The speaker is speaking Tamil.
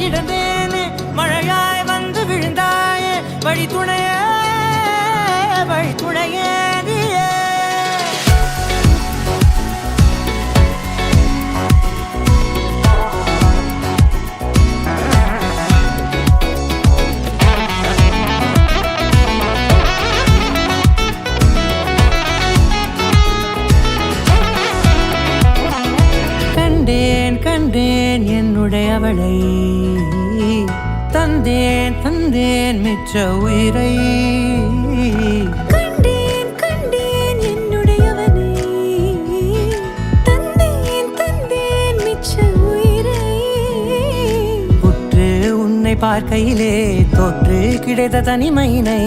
கிடந்தேனே மழையாய் வந்து விழுந்தாயே வழி துணையே நீயே. கண்டேன் என்னுடையவளை தந்தேன் மிச்ச உயிரை. கண்டேன் என்னுடையவனை தந்தேன் மிச்ச உயிரை. உற்று உன்னை பார்க்கையிலே தொற்று கிடைத்த தனிமையினை